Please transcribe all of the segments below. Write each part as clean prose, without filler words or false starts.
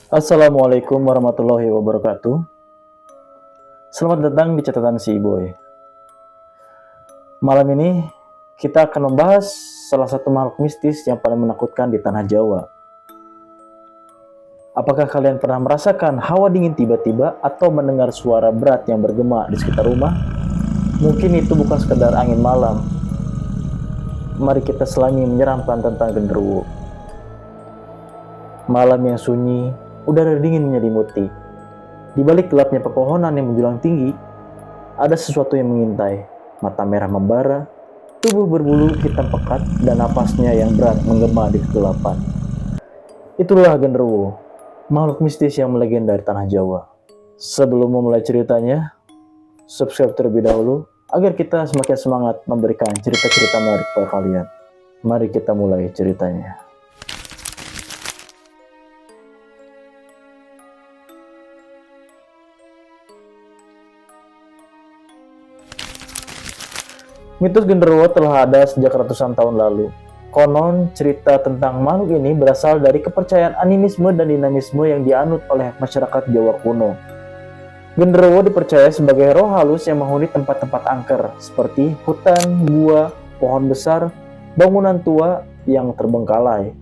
Assalamualaikum warahmatullahi wabarakatuh. Selamat datang di catatan si Boy. Malam ini kita akan membahas salah satu makhluk mistis yang paling menakutkan di tanah Jawa. Apakah kalian pernah merasakan hawa dingin tiba-tiba atau mendengar suara berat yang bergema di sekitar rumah? Mungkin itu bukan sekedar angin malam. Mari kita selami menyeramkan tentang genderuwo. Malam yang sunyi, udara dingin menyelimuti. Di balik gelapnya pepohonan yang menjulang tinggi, ada sesuatu yang mengintai. Mata merah membara, tubuh berbulu hitam pekat, dan napasnya yang berat menggema di kegelapan. Itulah genderuwo, makhluk mistis yang melegenda dari tanah Jawa. Sebelum memulai ceritanya, subscribe terlebih dahulu agar kita semakin semangat memberikan cerita-cerita menarik kepada kalian. Mari kita mulai ceritanya. Mitos genderuwo telah ada sejak ratusan tahun lalu. Konon, cerita tentang makhluk ini berasal dari kepercayaan animisme dan dinamisme yang dianut oleh masyarakat Jawa kuno. Genderuwo dipercaya sebagai roh halus yang menghuni tempat-tempat angker, seperti hutan, gua, pohon besar, bangunan tua yang terbengkalai.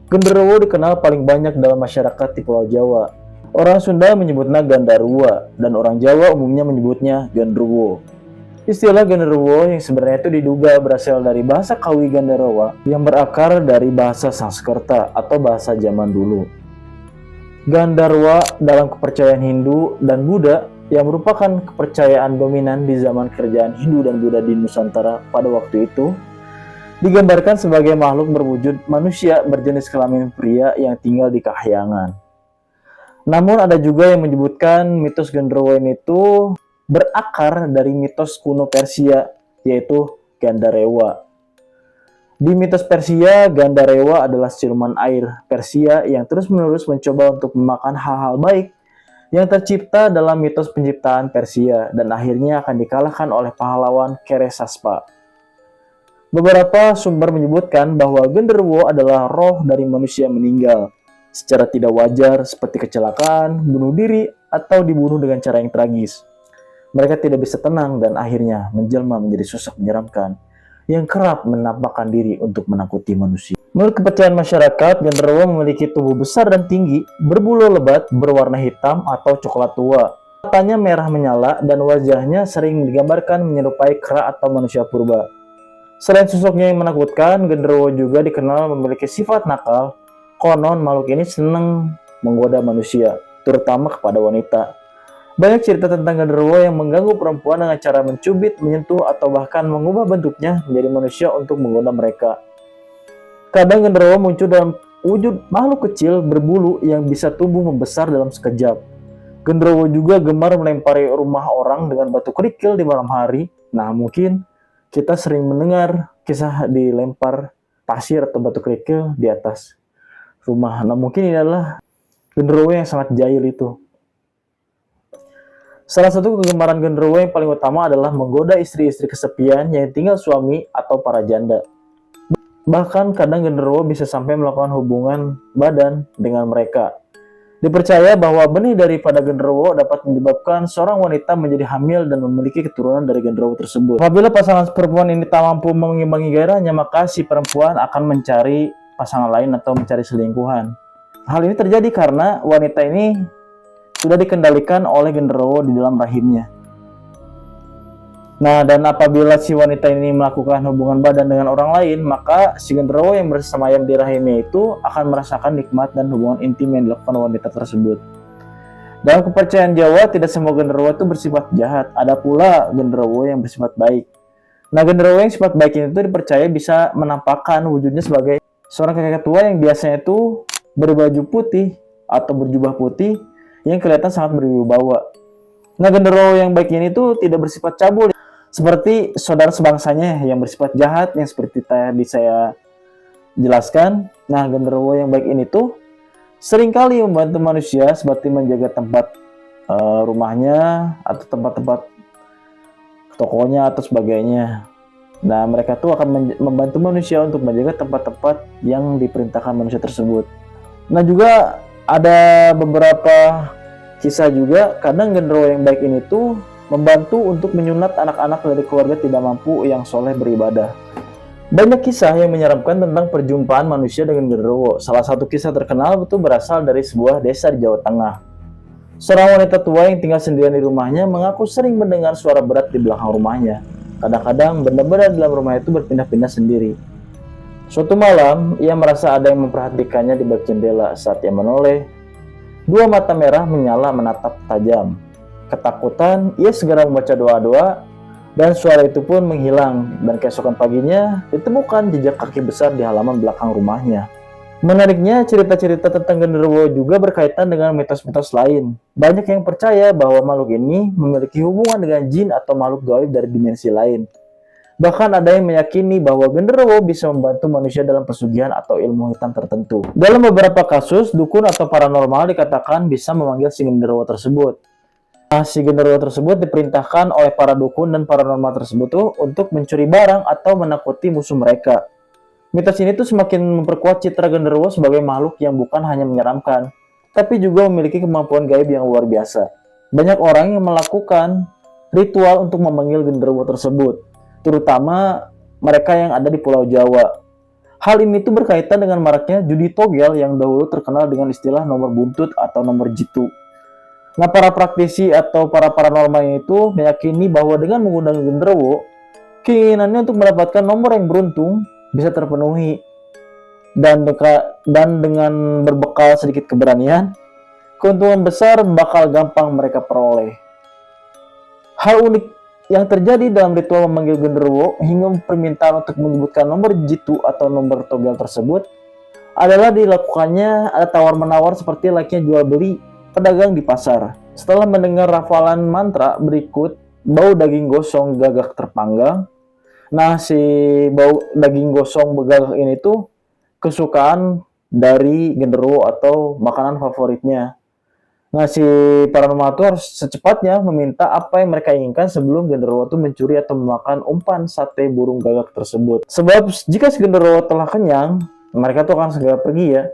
Genderuwo dikenal paling banyak dalam masyarakat di Pulau Jawa. Orang Sunda menyebutnya Gandarua, dan orang Jawa umumnya menyebutnya Genderuwo. Istilah genderuwo yang sebenarnya itu diduga berasal dari bahasa Kawi Gandarawa yang berakar dari bahasa Sanskerta atau bahasa zaman dulu. Gandarwa dalam kepercayaan Hindu dan Buddha yang merupakan kepercayaan dominan di zaman kerajaan Hindu dan Buddha di Nusantara pada waktu itu, digambarkan sebagai makhluk berwujud manusia berjenis kelamin pria yang tinggal di kahyangan. Namun ada juga yang menyebutkan mitos genderuwo ini itu berakar dari mitos kuno Persia, yaitu Gandarewa. Di mitos Persia, Gandarewa adalah siluman air Persia yang terus-menerus mencoba untuk memakan hal-hal baik yang tercipta dalam mitos penciptaan Persia dan akhirnya akan dikalahkan oleh pahlawan Keresaspa. Beberapa sumber menyebutkan bahwa genderuwo adalah roh dari manusia meninggal secara tidak wajar seperti kecelakaan, bunuh diri, atau dibunuh dengan cara yang tragis. Mereka tidak bisa tenang dan akhirnya menjelma menjadi sosok menyeramkan yang kerap menampakkan diri untuk menakuti manusia. Menurut kepercayaan masyarakat, genderuwo memiliki tubuh besar dan tinggi, berbulu lebat, berwarna hitam atau coklat tua. Matanya merah menyala dan wajahnya sering digambarkan menyerupai kera atau manusia purba. Selain sosoknya yang menakutkan, genderuwo juga dikenal memiliki sifat nakal. Konon makhluk ini senang menggoda manusia, terutama kepada wanita. Banyak cerita tentang genderuwo yang mengganggu perempuan dengan cara mencubit, menyentuh, atau bahkan mengubah bentuknya menjadi manusia untuk menggoda mereka. Kadang genderuwo muncul dalam wujud makhluk kecil berbulu yang bisa tumbuh membesar dalam sekejap. Genderuwo juga gemar melempari rumah orang dengan batu kerikil di malam hari. Nah, mungkin kita sering mendengar kisah dilempar pasir atau batu kerikil di atas rumah. Nah, mungkin ini adalah genderuwo yang sangat jahil itu. Salah satu kegemaran genderuwo yang paling utama adalah menggoda istri-istri kesepian yang tinggal suami atau para janda. Bahkan kadang genderuwo bisa sampai melakukan hubungan badan dengan mereka. Dipercaya bahwa benih daripada genderuwo dapat menyebabkan seorang wanita menjadi hamil dan memiliki keturunan dari genderuwo tersebut. Apabila pasangan perempuan ini tak mampu mengimbangi gairahnya, maka si perempuan akan mencari pasangan lain atau mencari selingkuhan. Hal ini terjadi karena wanita ini sudah dikendalikan oleh genderuwo di dalam rahimnya. Nah, dan apabila si wanita ini melakukan hubungan badan dengan orang lain, maka si genderuwo yang bersemayam di rahimnya itu akan merasakan nikmat dan hubungan intim yang dilakukan wanita tersebut. Dalam kepercayaan Jawa, tidak semua genderuwo itu bersifat jahat. Ada pula genderuwo yang bersifat baik. Nah, genderuwo yang sifat baik ini itu dipercaya bisa menampakkan wujudnya sebagai seorang kakek tua yang biasanya itu berbaju putih atau berjubah putih yang kelihatan sangat berwibawa. Nah, genderuwo yang baik ini tuh tidak bersifat cabul seperti saudara sebangsanya yang bersifat jahat yang seperti tadi saya jelaskan. Nah, genderuwo yang baik ini tuh seringkali membantu manusia seperti menjaga tempat rumahnya atau tempat-tempat tokonya atau sebagainya. Nah, mereka tuh akan membantu manusia untuk menjaga tempat-tempat yang diperintahkan manusia tersebut. Nah, juga Ada beberapa kisah juga, kadang genderuwo yang baik ini tuh membantu untuk menyunat anak-anak dari keluarga tidak mampu yang soleh beribadah. Banyak kisah yang menyeramkan tentang perjumpaan manusia dengan genderuwo. Salah satu kisah terkenal itu berasal dari sebuah desa di Jawa Tengah. Seorang wanita tua yang tinggal sendirian di rumahnya mengaku sering mendengar suara berat di belakang rumahnya. Kadang-kadang benda-benda dalam rumah itu berpindah-pindah sendiri. Suatu malam, ia merasa ada yang memperhatikannya di balik jendela. Saat ia menoleh, dua mata merah menyala menatap tajam. Ketakutan, ia segera membaca doa-doa, dan suara itu pun menghilang. Dan keesokan paginya, ditemukan jejak kaki besar di halaman belakang rumahnya. Menariknya, cerita-cerita tentang genderuwo juga berkaitan dengan mitos-mitos lain. Banyak yang percaya bahwa makhluk ini memiliki hubungan dengan jin atau makhluk gaib dari dimensi lain. Bahkan ada yang meyakini bahwa genderuwo bisa membantu manusia dalam pesugihan atau ilmu hitam tertentu. Dalam beberapa kasus, dukun atau paranormal dikatakan bisa memanggil si genderuwo tersebut. Nah, si genderuwo tersebut diperintahkan oleh para dukun dan paranormal tersebut untuk mencuri barang atau menakuti musuh mereka. Mitos ini tuh semakin memperkuat citra genderuwo sebagai makhluk yang bukan hanya menyeramkan, tapi juga memiliki kemampuan gaib yang luar biasa. Banyak orang yang melakukan ritual untuk memanggil genderuwo tersebut, terutama mereka yang ada di Pulau Jawa. Hal ini tuh berkaitan dengan maraknya judi togel yang dahulu terkenal dengan istilah nomor buntut atau nomor jitu. Nah, para praktisi atau para paranormal itu meyakini bahwa dengan menggunakan genderuwo, keinginannya untuk mendapatkan nomor yang beruntung bisa terpenuhi. Dan dengan berbekal sedikit keberanian, keuntungan besar bakal gampang mereka peroleh. Hal unik yang terjadi dalam ritual memanggil genderuwo hingga permintaan untuk menyebutkan nomor jitu atau nomor togel tersebut adalah dilakukannya ada tawar-menawar seperti layaknya jual beli pedagang di pasar. Setelah mendengar rafalan mantra berikut, bau daging gosong gagak terpanggang. Nah, si bau daging gosong gagak ini tuh kesukaan dari genderuwo atau makanan favoritnya. Nah, si paranormal itu harus secepatnya meminta apa yang mereka inginkan sebelum genderuwo itu mencuri atau memakan umpan sate burung gagak tersebut. Sebab jika si genderuwo telah kenyang, mereka tuh akan segera pergi ya.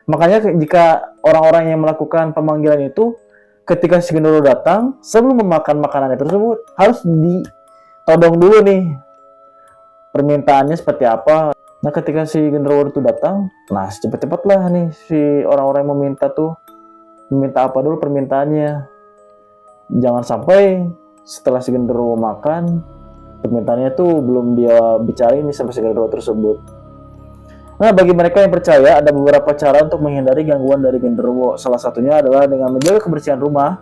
Makanya jika orang-orang yang melakukan pemanggilan itu, ketika si genderuwo datang, sebelum memakan makanan tersebut, harus ditodong dulu nih permintaannya seperti apa. Nah, ketika si genderuwo itu datang, nah cepet-cepetlah nih si orang-orang yang meminta apa dulu permintaannya. Jangan sampai setelah si genderuwo makan, permintaannya tuh belum dia bicarain nih sama si genderuwo tersebut. Nah, bagi mereka yang percaya, ada beberapa cara untuk menghindari gangguan dari genderuwo. Salah satunya adalah dengan menjaga kebersihan rumah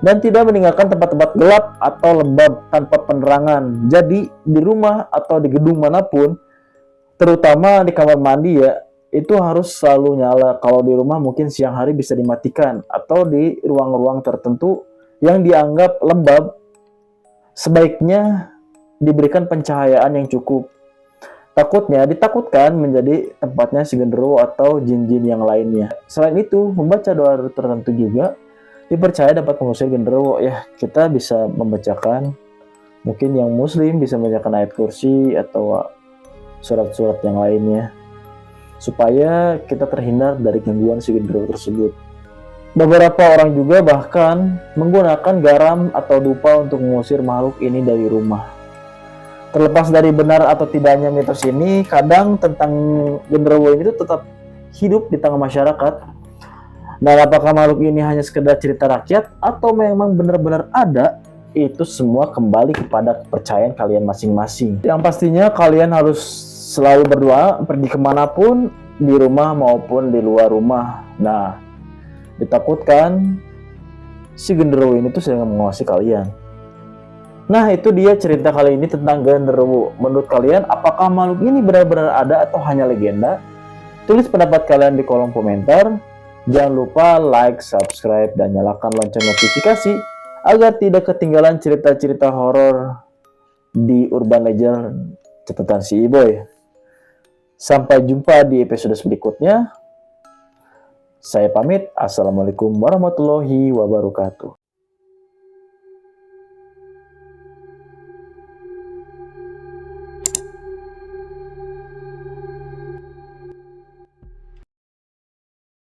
dan tidak meninggalkan tempat-tempat gelap atau lembab tanpa penerangan. Jadi, di rumah atau di gedung manapun, terutama di kamar mandi ya, itu harus selalu nyala. Kalau di rumah mungkin siang hari bisa dimatikan, atau di ruang-ruang tertentu yang dianggap lembab sebaiknya diberikan pencahayaan yang cukup. Ditakutkan menjadi tempatnya si genderuwo atau jin-jin yang lainnya. Selain itu, membaca doa tertentu juga dipercaya dapat mengusir genderuwo. Ya, kita bisa membacakan, mungkin yang muslim bisa membacakan ayat kursi atau surat-surat yang lainnya, supaya kita terhindar dari gangguan si genderuwo tersebut. Beberapa orang juga bahkan menggunakan garam atau dupa untuk mengusir makhluk ini dari rumah. Terlepas dari benar atau tidaknya mitos ini, kadang tentang genderuwo ini tuh tetap hidup di tengah masyarakat. Dan apakah makhluk ini hanya sekedar cerita rakyat atau memang benar-benar ada, itu semua kembali kepada kepercayaan kalian masing-masing. Yang pastinya kalian harus selalu berdoa pergi kemanapun, di rumah maupun di luar rumah. Nah, ditakutkan si genderuwo ini tuh sedang menguasai kalian. Nah, itu dia cerita kali ini tentang genderuwo. Menurut kalian, apakah makhluk ini benar-benar ada atau hanya legenda? Tulis pendapat kalian di kolom komentar. Jangan lupa like, subscribe, dan nyalakan lonceng notifikasi agar tidak ketinggalan cerita-cerita horor di Urban Legend catatan si Iboy. Sampai jumpa di episode berikutnya. Saya pamit. Assalamualaikum warahmatullahi wabarakatuh.